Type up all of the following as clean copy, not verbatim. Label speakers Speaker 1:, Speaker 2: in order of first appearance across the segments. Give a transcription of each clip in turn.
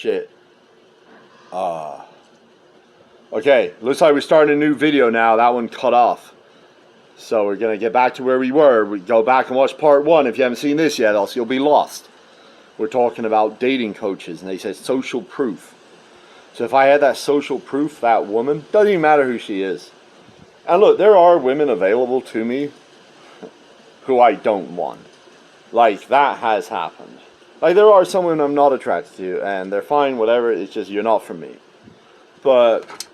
Speaker 1: shit. Okay, looks like we're starting a new video now. That one cut off. So we're going to get back to where we were. We go back and watch part 1 if you haven't seen this yet, else you'll be lost. We're talking about dating coaches, and they said social proof. So if I had that social proof, that woman, doesn't even matter who she is. And look, there are women available to me who I don't want. Like, that has happened. Like, there are some women I'm not attracted to, and they're fine, whatever, it's just, you're not for me. But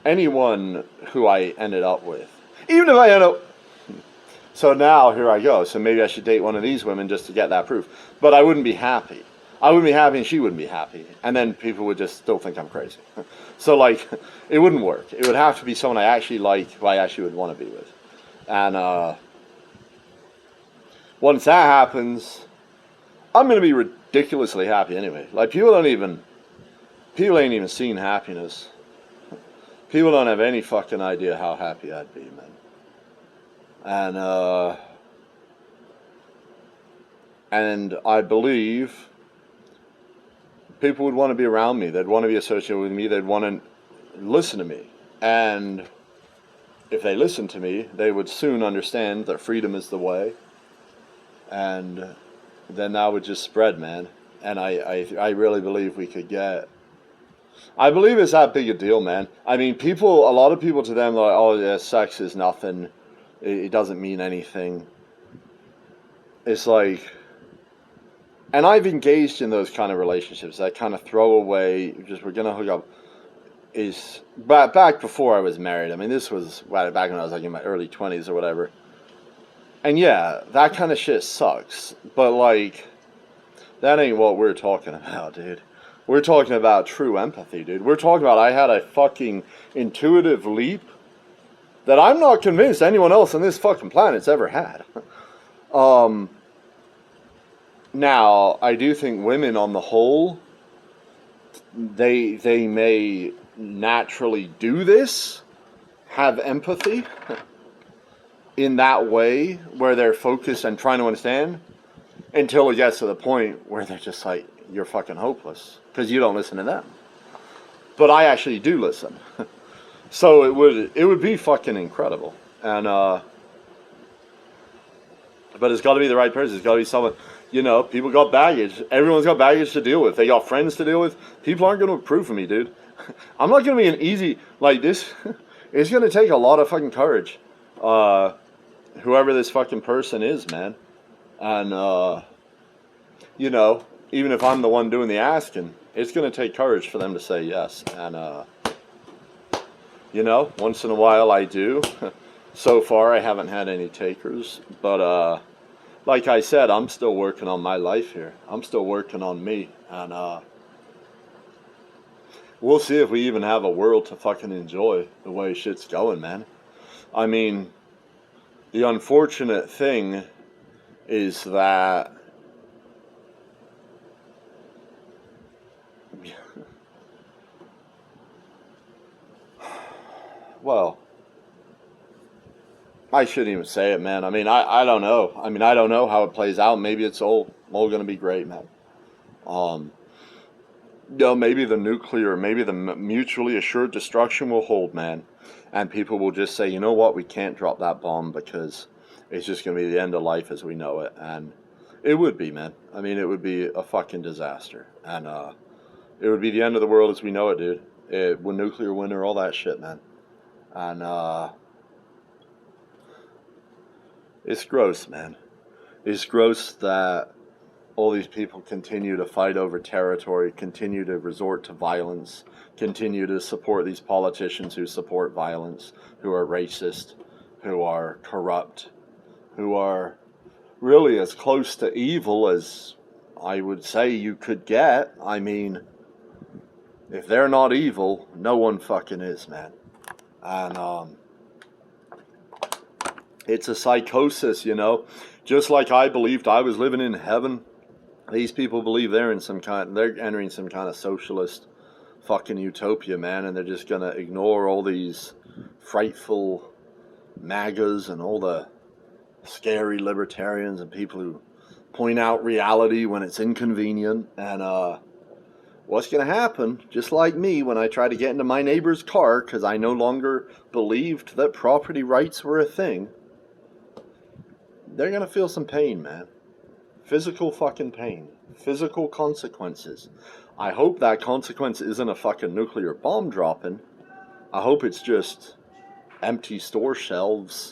Speaker 1: anyone who I ended up with, even if I end up... So now, here I go. So maybe I should date one of these women just to get that proof. But I wouldn't be happy. I wouldn't be happy and she wouldn't be happy. And then people would just still think I'm crazy. So, like, it wouldn't work. It would have to be someone I actually like, who I actually would want to be with. And once that happens, I'm going to be ridiculously happy anyway. Like, people ain't even seen happiness. People don't have any fucking idea how happy I'd be, man. And I believe people would want to be around me. They'd want to be associated with me. They'd want to listen to me. And if they listened to me, they would soon understand that freedom is the way. And then that would just spread, man. And I really believe we could get... I believe it's that big a deal, man. I mean, a lot of people to them are like, oh, yeah, sex is nothing. It doesn't mean anything. It's like... And I've engaged in those kind of relationships, that kind of throwaway, just we're going to hook up, is back before I was married. I mean, this was back when I was like in my early 20s or whatever. And yeah, that kind of shit sucks. But like, that ain't what we're talking about, dude. We're talking about true empathy, dude. We're talking about I had a fucking intuitive leap that I'm not convinced anyone else on this fucking planet's ever had. Now, I do think women on the whole, they may naturally do this, have empathy in that way where they're focused and trying to understand until it gets to the point where they're just like, you're fucking hopeless because you don't listen to them. But I actually do listen. So it would be fucking incredible. And but it's got to be the right person. It's got to be someone, people got baggage. Everyone's got baggage to deal with. They got friends to deal with. People aren't going to approve of me, dude. I'm not going to be an easy, like this. It's going to take a lot of fucking courage. Whoever this fucking person is, man. And, even if I'm the one doing the asking, it's going to take courage for them to say yes. And, once in a while I do. So far I haven't had any takers. But, like I said, I'm still working on my life here. I'm still working on me. And, we'll see if we even have a world to fucking enjoy the way shit's going, man. I mean, the unfortunate thing is that well, I shouldn't even say it, man. I mean, I don't know. I mean, I don't know how it plays out. Maybe it's all going to be great, man. Maybe the nuclear, maybe the mutually assured destruction will hold, man. And people will just say, you know what, we can't drop that bomb because it's just going to be the end of life as we know it. And it would be, man. I mean, it would be a fucking disaster. And it would be the end of the world as we know it, dude. With nuclear winter, all that shit, man. And it's gross, man. It's gross that all these people continue to fight over territory, continue to resort to violence, continue to support these politicians who support violence, who are racist, who are corrupt, who are really as close to evil as I would say you could get. I mean, if they're not evil, no one fucking is, man. And it's a psychosis, Just like I believed I was living in heaven, these people believe they're entering some kind of socialist fucking utopia, man, and they're just gonna ignore all these frightful MAGAs and all the scary libertarians and people who point out reality when it's inconvenient. And what's going to happen, just like me when I try to get into my neighbor's car because I no longer believed that property rights were a thing, they're going to feel some pain, man. Physical fucking pain. Physical consequences. I hope that consequence isn't a fucking nuclear bomb dropping. I hope it's just empty store shelves